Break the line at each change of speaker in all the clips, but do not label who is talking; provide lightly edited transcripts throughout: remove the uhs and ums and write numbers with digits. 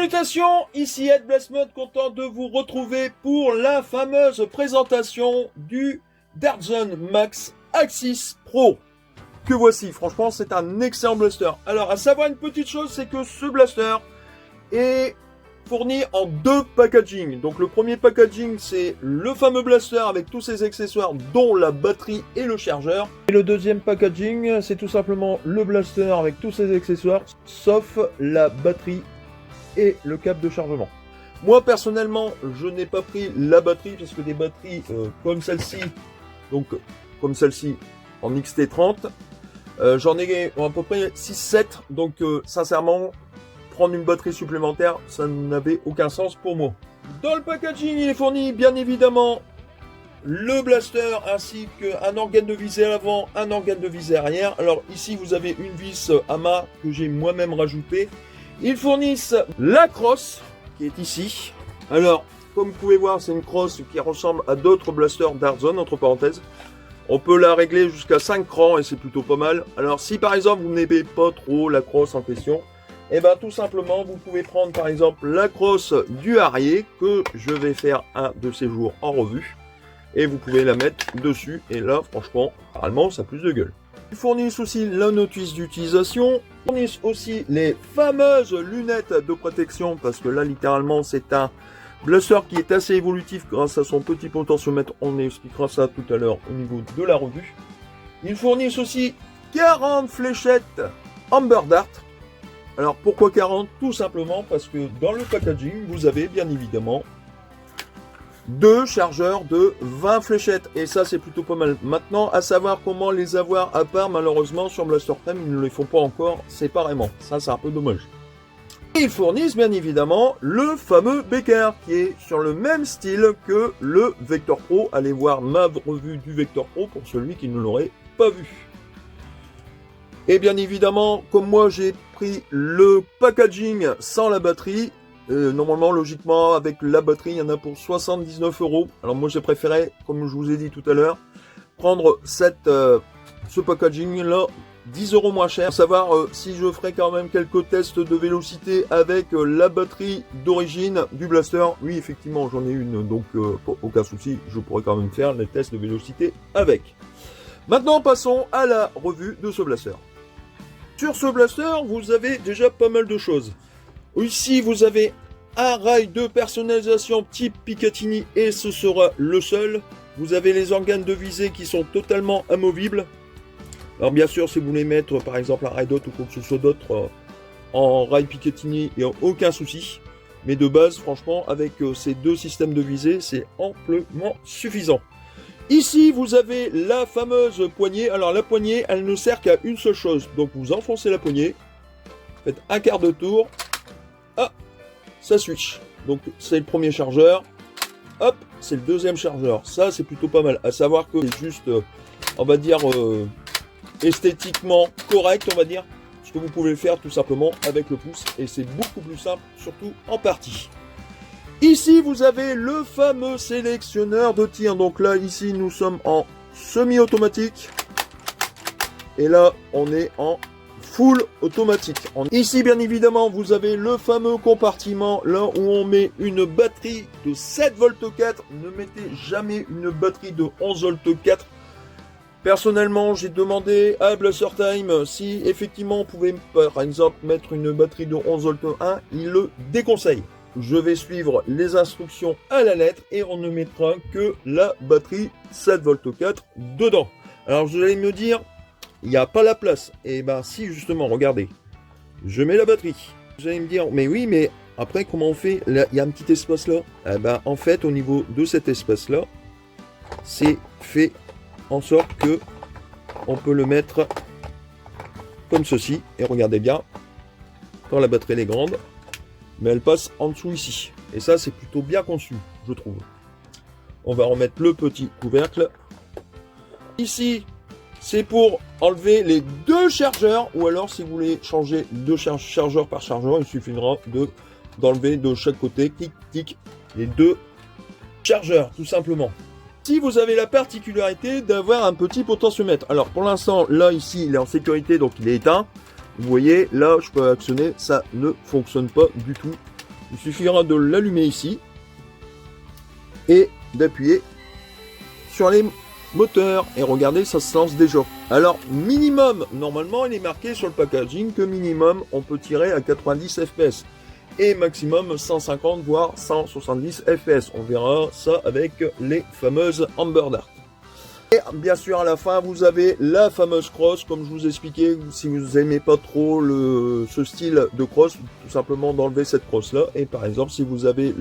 Salutations, ici Ed Blastmode, content de vous retrouver pour la fameuse présentation du Dartzone Max Axis Pro. Que voici, franchement c'est un excellent blaster. Alors à savoir une petite chose, c'est que ce blaster est fourni en deux packaging. Donc le premier packaging c'est le fameux blaster avec tous ses accessoires dont la batterie et le chargeur. Et le deuxième packaging c'est tout simplement le blaster avec tous ses accessoires sauf la batterie et le câble de chargement. Moi personnellement je n'ai pas pris la batterie parce que des batteries comme celle-ci, donc comme celle-ci en XT30, j'en ai à peu près 6-7, donc sincèrement prendre une batterie supplémentaire ça n'avait aucun sens pour moi. Dans le packaging il est fourni bien évidemment le blaster ainsi qu'un organe de visée à l'avant, un organe de visée arrière. Alors ici vous avez une vis à mât que j'ai moi-même rajouté. Ils fournissent la crosse qui est ici. Alors, comme vous pouvez voir, c'est une crosse qui ressemble à d'autres blasters Dartzone, entre parenthèses. On peut la régler jusqu'à 5 crans et c'est plutôt pas mal. Alors, si par exemple vous n'aimez pas trop la crosse en question, et bien tout simplement, vous pouvez prendre par exemple la crosse du Harrier, que je vais faire un de ces jours en revue. Et vous pouvez la mettre dessus. Et là, franchement, normalement, ça a plus de gueule. Ils fournissent aussi la notice d'utilisation. Ils fournissent aussi les fameuses lunettes de protection parce que là littéralement c'est un blaster qui est assez évolutif grâce à son petit potentiomètre. On expliquera ça tout à l'heure au niveau de la revue. Ils fournissent aussi 40 fléchettes Amber Dart. Alors pourquoi 40? Tout simplement parce que dans le packaging vous avez bien évidemment deux chargeurs de 20 fléchettes et ça c'est plutôt pas mal. Maintenant à savoir comment les avoir à part, malheureusement sur Blaster Time ils ne les font pas encore séparément, ça c'est un peu dommage. Ils fournissent bien évidemment le fameux Becker qui est sur le même style que le Vector Pro. Allez voir ma revue du Vector Pro pour celui qui ne l'aurait pas vu. Et bien évidemment comme moi j'ai pris le packaging sans la batterie, normalement, logiquement, avec la batterie, il y en a pour 79 €. Alors moi, j'ai préféré, comme je vous ai dit tout à l'heure, prendre ce packaging-là 10 € moins cher. Savoir si je ferai quand même quelques tests de vélocité avec la batterie d'origine du blaster. Oui, effectivement, j'en ai une, donc aucun souci, je pourrais quand même faire les tests de vélocité avec. Maintenant, passons à la revue de ce blaster. Sur ce blaster, vous avez déjà pas mal de choses. Ici, vous avez un rail de personnalisation type Picatinny et ce sera le seul. Vous avez les organes de visée qui sont totalement amovibles. Alors bien sûr, si vous voulez mettre par exemple un rail dot ou quoi que ce soit d'autre en rail Picatinny, il n'y a aucun souci. Mais de base, franchement, avec ces deux systèmes de visée, c'est amplement suffisant. Ici, vous avez la fameuse poignée. Alors la poignée, elle ne sert qu'à une seule chose. Donc vous enfoncez la poignée, faites un quart de tour. Ah, ça switch. Donc c'est le premier chargeur. Hop, c'est le deuxième chargeur. Ça c'est plutôt pas mal. À savoir que c'est juste, on va dire, esthétiquement correct, on va dire. Parce que vous pouvez le faire tout simplement avec le pouce. Et c'est beaucoup plus simple, surtout en partie. Ici vous avez le fameux sélectionneur de tir. Donc là, ici nous sommes en semi-automatique. Et là, on est en full automatique. Ici, bien évidemment, vous avez le fameux compartiment là où on met une batterie de 7 volts 4. Ne mettez jamais une batterie de 11 volts 4. Personnellement, j'ai demandé à Blaster Time si effectivement on pouvait par exemple mettre une batterie de 11 volts 1. Il le déconseille. Je vais suivre les instructions à la lettre et on ne mettra que la batterie 7 volts 4 dedans. Alors vous allez me dire, il n'y a pas la place. Et ben si justement, regardez, je mets la batterie. Vous allez me dire, mais oui, mais après comment on fait? Là, il y a un petit espace là. Eh ben en fait, au niveau de cet espace là, c'est fait en sorte que on peut le mettre comme ceci. Et regardez bien, quand la batterie elle est grande, mais elle passe en dessous ici. Et ça, c'est plutôt bien conçu, je trouve. On va remettre le petit couvercle. Ici, c'est pour enlever les deux chargeurs, ou alors si vous voulez changer de chargeur par chargeur, il suffira d'enlever de chaque côté, tic, les deux chargeurs, tout simplement. Si vous avez la particularité d'avoir un petit potentiomètre. Alors pour l'instant, là ici, il est en sécurité, donc il est éteint. Vous voyez, là, je peux actionner, ça ne fonctionne pas du tout. Il suffira de l'allumer ici et d'appuyer sur les moteurs. Et regardez, ça se lance déjà. Alors, minimum, normalement, il est marqué sur le packaging que minimum, on peut tirer à 90 fps. Et maximum 150 voire 170 fps. On verra ça avec les fameuses Amber Dart. Et bien sûr, à la fin, vous avez la fameuse crosse, comme je vous expliquais. Si vous n'aimez pas trop ce style de crosse, tout simplement d'enlever cette crosse-là. Et par exemple, si vous avez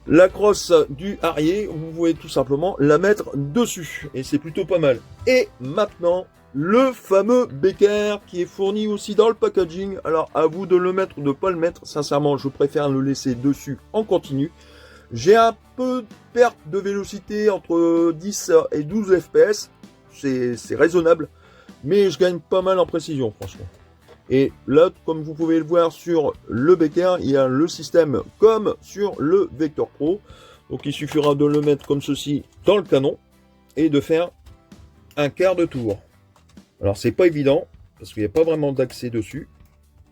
la crosse du Harrier, vous pouvez tout simplement la mettre dessus. Et c'est plutôt pas mal. Et maintenant, le fameux bécard qui est fourni aussi dans le packaging. Alors, à vous de le mettre ou de ne pas le mettre. Sincèrement, je préfère le laisser dessus en continu. J'ai un peu de perte de vélocité entre 10 et 12 fps. C'est raisonnable. Mais je gagne pas mal en précision, franchement. Et là, comme vous pouvez le voir sur le bécard, il y a le système comme sur le Vector Pro. Donc il suffira de le mettre comme ceci dans le canon et de faire un quart de tour. Alors c'est pas évident parce qu'il n'y a pas vraiment d'accès dessus.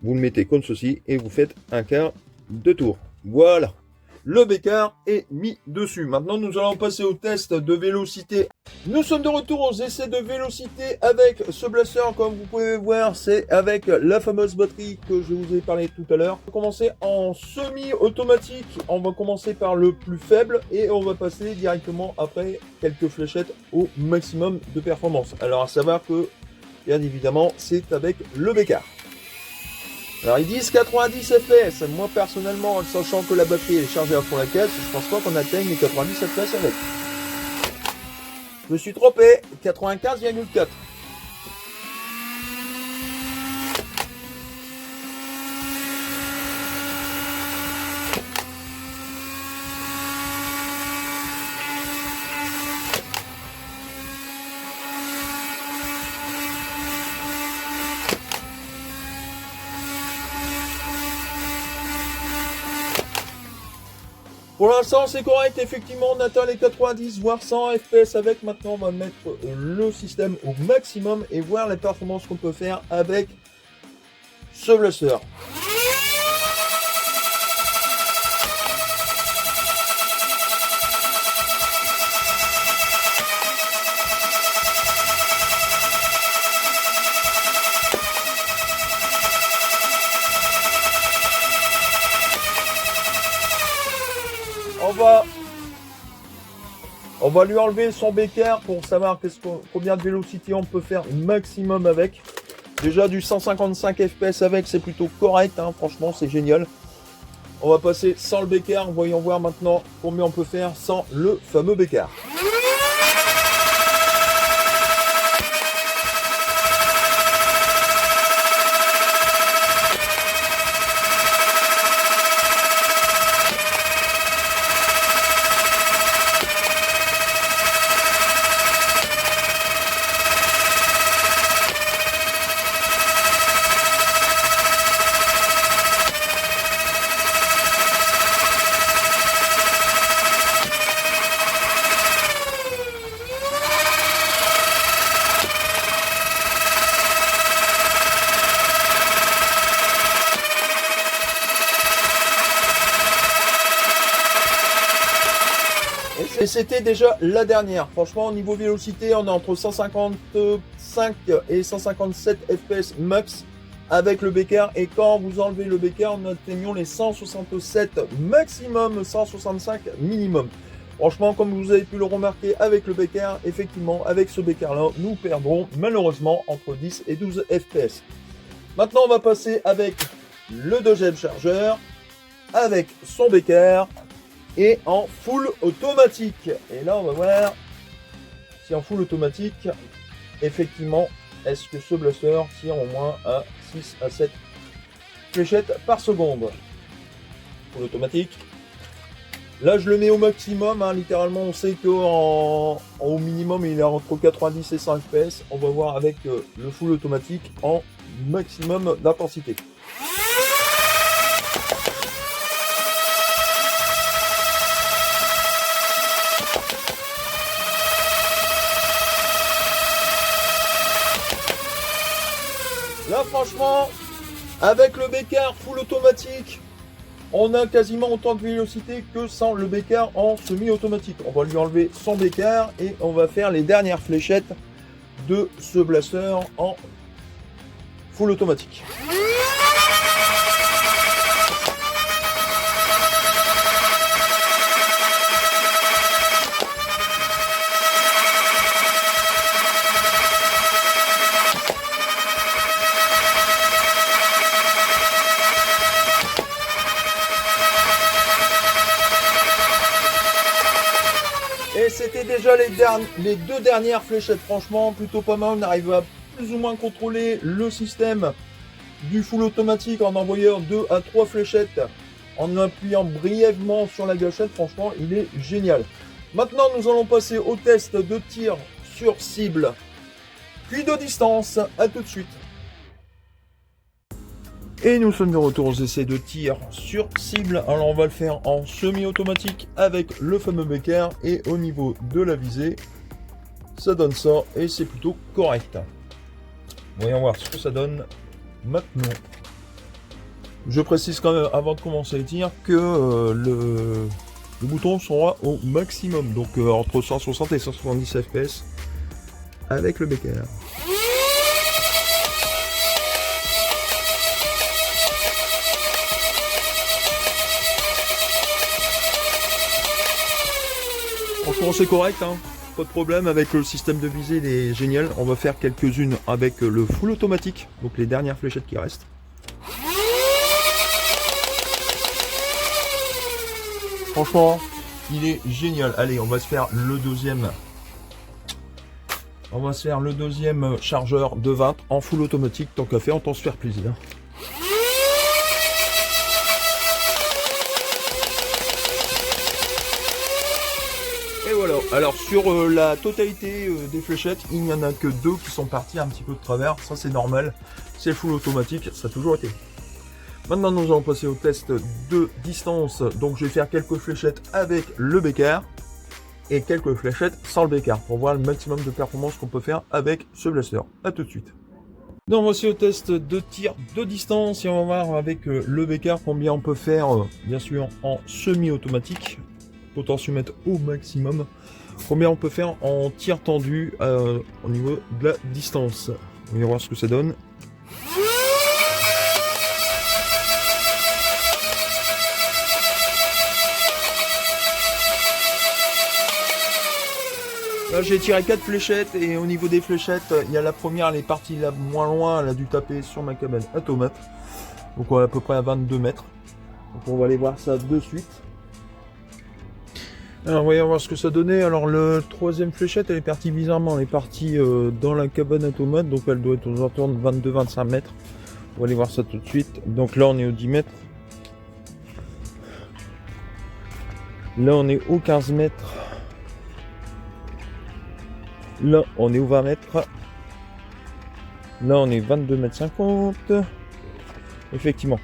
Vous le mettez comme ceci et vous faites un quart de tour. Voilà. Le bécard est mis dessus. Maintenant, nous allons passer au test de vélocité. Nous sommes de retour aux essais de vélocité avec ce blaster. Comme vous pouvez voir, c'est avec la fameuse batterie que je vous ai parlé tout à l'heure. On va commencer en semi-automatique. On va commencer par le plus faible et on va passer directement après quelques fléchettes au maximum de performance. Alors, à savoir que, bien évidemment, c'est avec le bécard. Alors ils disent 90 fps, moi personnellement, sachant que la batterie est chargée à fond la caisse, je pense pas qu'on atteigne les 90 fps avec. Je me suis trompé, 95,4. Pour l'instant, c'est correct. Effectivement, on atteint les 90 voire 100 fps avec. Maintenant, on va mettre le système au maximum et voir les performances qu'on peut faire avec ce blaster. On va lui enlever son bécard pour savoir combien de vélocité on peut faire maximum avec. Déjà du 155 fps avec, c'est plutôt correct, hein, franchement c'est génial. On va passer sans le bécard, voyons voir maintenant combien on peut faire sans le fameux bécard. Et c'était déjà la dernière. Franchement, au niveau vélocité, on est entre 155 et 157 fps max avec le bécard. Et quand vous enlevez le bécard, nous atteignons les 167 maximum, 165 minimum. Franchement, comme vous avez pu le remarquer avec le bécard, effectivement, avec ce bécard-là, nous perdrons malheureusement entre 10 et 12 fps. Maintenant, on va passer avec le deuxième chargeur, avec son bécard, et en full automatique. Et là, on va voir si en full automatique, effectivement, est-ce que ce blaster tire au moins à 6 à 7 fléchettes par seconde. Full automatique. Là, je le mets au maximum, hein, littéralement, on sait qu'au minimum, il est entre 90 et 100 fps. On va voir avec le full automatique en maximum d'intensité. Là, franchement, avec le bécard full automatique, On a quasiment autant de vélocité que sans le bécard en semi-automatique. On va lui enlever son bécard et on va faire les dernières fléchettes de ce blaster en full automatique. Et c'était déjà les deux dernières fléchettes, franchement plutôt pas mal. On arrive à plus ou moins contrôler le système du full automatique en envoyant 2 à 3 fléchettes en appuyant brièvement sur la gâchette. Franchement, il est génial. Maintenant, nous allons passer au test de tir sur cible, puis de distance. À tout de suite. Et nous sommes de retour aux essais de tir sur cible. Alors on va le faire en semi-automatique avec le fameux bécard. Et au niveau de la visée, ça donne ça et c'est plutôt correct. Voyons voir ce que ça donne maintenant. Je précise quand même avant de commencer les tirs que le bouton sera au maximum. Donc entre 160 et 170 fps avec le bécard. Franchement c'est correct, hein. Pas de problème avec le système de visée, il est génial. On va faire quelques-unes avec le full automatique, donc les dernières fléchettes qui restent. Franchement, il est génial. Allez, on va se faire le deuxième. On va se faire le deuxième chargeur de 20 en full automatique, tant qu'à faire, autant se faire plaisir. Et voilà, alors sur la totalité des fléchettes, il n'y en a que 2 qui sont partis un petit peu de travers, ça c'est normal, c'est full automatique, ça a toujours été. Maintenant nous allons passer au test de distance, donc je vais faire quelques fléchettes avec le bécard et quelques fléchettes sans le bécard pour voir le maximum de performance qu'on peut faire avec ce blaster. A tout de suite. Donc voici au test de tir de distance et on va voir avec le bécard combien on peut faire, bien sûr en semi-automatique. Potentiomètre au maximum, combien on peut faire en tir tendu au niveau de la distance. On va voir ce que ça donne. Là j'ai tiré 4 fléchettes et au niveau des fléchettes, il y a la première, elle est partie là moins loin, elle a dû taper sur ma cabane automate. Donc on est à peu près à 22 mètres. Donc on va aller voir ça de suite. Alors voyons voir ce que ça donnait. Alors le troisième fléchette elle est partie bizarrement, elle est partie dans la cabane automate, donc elle doit être aux alentours de 22-25 mètres. On va aller voir ça tout de suite. Donc là on est au 10 mètres. Là on est au 15 mètres. Là on est au 20 mètres. Là on est 22 mètres 50. Effectivement.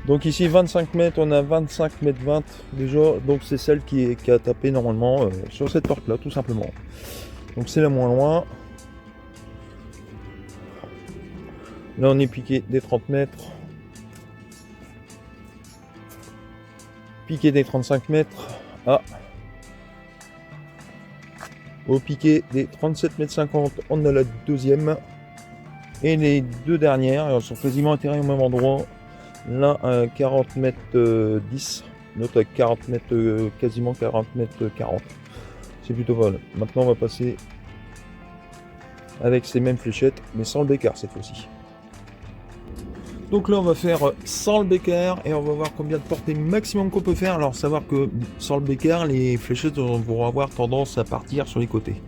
Donc ici 25 mètres, on a 25 mètres 20 déjà, donc c'est celle qui a tapé normalement sur cette porte là tout simplement. Donc c'est la moins loin. Là on est piqué des 30 mètres. Piqué des 35 mètres. Ah. Au piqué des 37 mètres 50, on a la deuxième. Et les deux dernières, elles sont quasiment atterrées au même endroit. L'un à 40 mètres 10, l'autre à 40 mètres, quasiment 40 mètres 40. C'est plutôt pas mal. Maintenant on va passer avec ces mêmes fléchettes, mais sans le bécard cette fois-ci. Donc là on va faire sans le bécard et on va voir combien de portées maximum qu'on peut faire. Alors savoir que sans le bécard, les fléchettes vont avoir tendance à partir sur les côtés.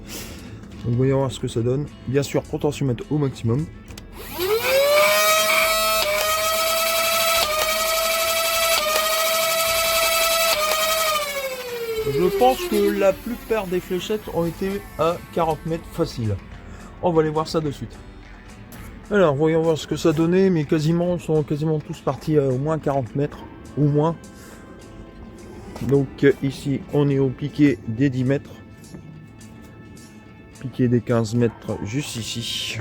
Donc voyons voir ce que ça donne. Bien sûr, potentiomètre au maximum. Je pense que la plupart des fléchettes ont été à 40 mètres facile. On va aller voir ça de suite. Alors, voyons voir ce que ça donnait, mais sont quasiment tous partis à au moins 40 mètres, au moins. Donc ici, on est au piqué des 10 mètres. Piqué des 15 mètres juste ici.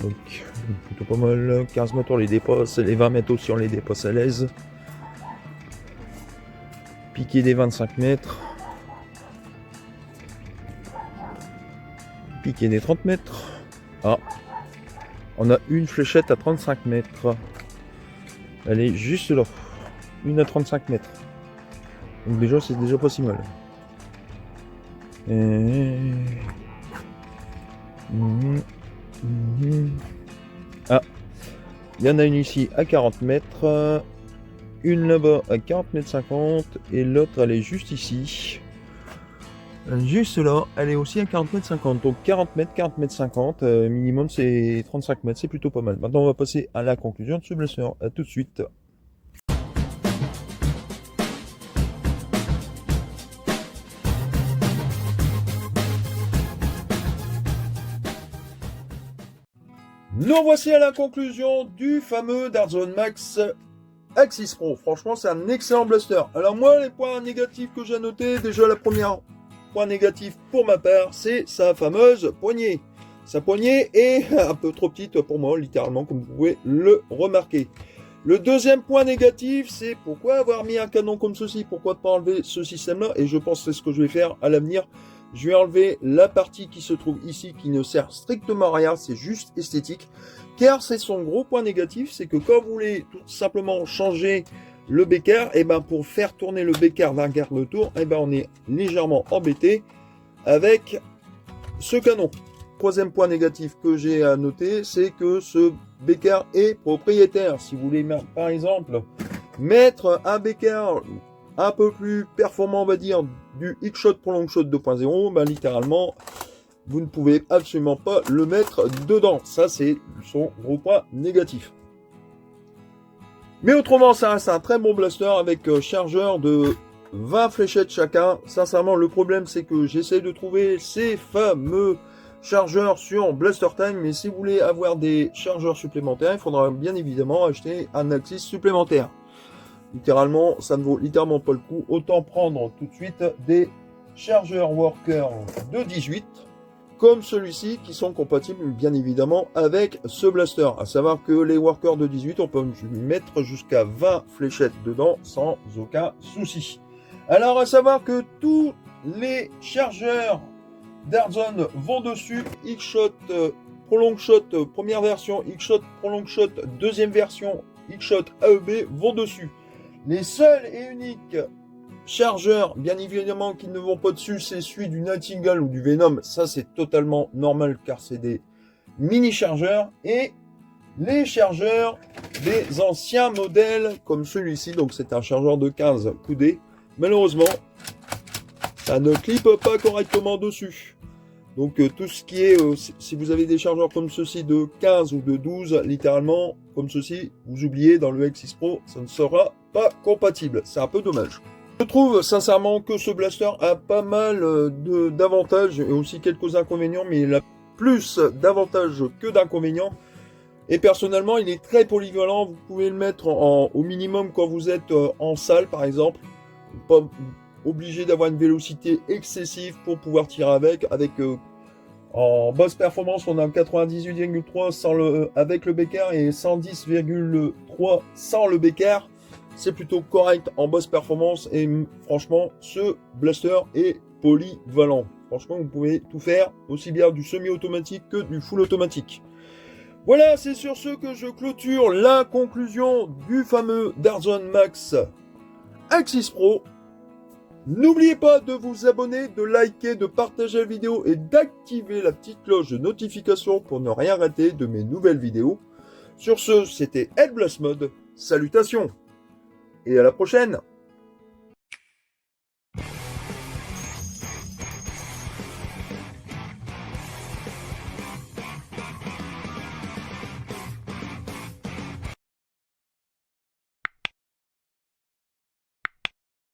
Donc, plutôt pas mal. 15 mètres, on les dépasse. Les 20 mètres aussi, on les dépasse à l'aise. Piqué des 25 mètres. Piqué des 30 mètres. Ah, on a une fléchette à 35 mètres. Elle est juste là. Une à 35 mètres. Donc déjà, c'est déjà pas si mal. Ah, il y en a une ici à 40 mètres. Une là-bas à 40 mètres 50. Et l'autre, elle est juste ici. Juste là, elle est aussi à 40 mètres 50. Donc 40 mètres 50. Minimum, c'est 35 mètres. C'est plutôt pas mal. Maintenant, on va passer à la conclusion de ce blaster. À tout de suite. Nous voici à la conclusion du fameux Dartzone Max Axis Pro. Franchement, c'est un excellent blaster. Alors moi, les points négatifs que j'ai notés, déjà la première point négatif pour ma part, c'est sa fameuse poignée. Sa poignée est un peu trop petite pour moi, littéralement, comme vous pouvez le remarquer. Le deuxième point négatif, c'est pourquoi avoir mis un canon comme ceci, pourquoi ne pas enlever ce système-là, et je pense que c'est ce que je vais faire à l'avenir. Je vais enlever la partie qui se trouve ici, qui ne sert strictement à rien, c'est juste esthétique. Car c'est son gros point négatif, c'est que quand vous voulez tout simplement changer le bécard, et ben pour faire tourner le bécard d'un quart de tour, et ben on est légèrement embêté avec ce canon. Troisième point négatif que j'ai à noter, c'est que ce bécard est propriétaire. Si vous voulez par exemple mettre un bécard un peu plus performant, on va dire, du X-Shot pour Longshot 2.0, ben littéralement, vous ne pouvez absolument pas le mettre dedans. Ça, c'est son gros point négatif. Mais autrement, ça reste un très bon blaster avec chargeur de 20 fléchettes chacun. Sincèrement, le problème, c'est que j'essaie de trouver ces fameux chargeurs sur Blaster Time. Mais si vous voulez avoir des chargeurs supplémentaires, il faudra bien évidemment acheter un Axis supplémentaire. Littéralement, ça ne vaut littéralement pas le coup. Autant prendre tout de suite des chargeurs Worker de 18, comme celui-ci, qui sont compatibles bien évidemment avec ce blaster. À savoir que les Workers de 18, on peut mettre jusqu'à 20 fléchettes dedans sans aucun souci. Alors, à savoir que tous les chargeurs Dartzone vont dessus. X-Shot Prolong Shot première version, X-Shot Prolong Shot deuxième version, X-Shot AEB vont dessus. Les seuls et uniques chargeurs, bien évidemment, qui ne vont pas dessus, c'est celui du Nightingale ou du Venom. Ça, c'est totalement normal car c'est des mini-chargeurs. Et les chargeurs des anciens modèles comme celui-ci. Donc, c'est un chargeur de 15 coudées. Malheureusement, ça ne clippe pas correctement dessus. Donc, tout ce qui est, si vous avez des chargeurs comme ceci de 15 ou de 12, littéralement, comme ceci, vous oubliez, dans le Axis Pro, ça ne sera pas compatible. C'est un peu dommage. Je trouve sincèrement que ce blaster a pas mal d'avantages et aussi quelques inconvénients, mais il a plus d'avantages que d'inconvénients. Et personnellement, il est très polyvalent. Vous pouvez le mettre au minimum quand vous êtes en salle, par exemple. Pas obligé d'avoir une vélocité excessive pour pouvoir tirer avec. En basse performance, on a 98,3 avec le bécard et 110,3 sans le bécard. C'est plutôt correct en basse performance et franchement, ce blaster est polyvalent. Franchement, vous pouvez tout faire, aussi bien du semi-automatique que du full automatique. Voilà, c'est sur ce que je clôture la conclusion du fameux Dartzone Max Axis Pro. N'oubliez pas de vous abonner, de liker, de partager la vidéo et d'activer la petite cloche de notification pour ne rien rater de mes nouvelles vidéos. Sur ce, c'était Headblast Mode. Salutations! Et à la prochaine!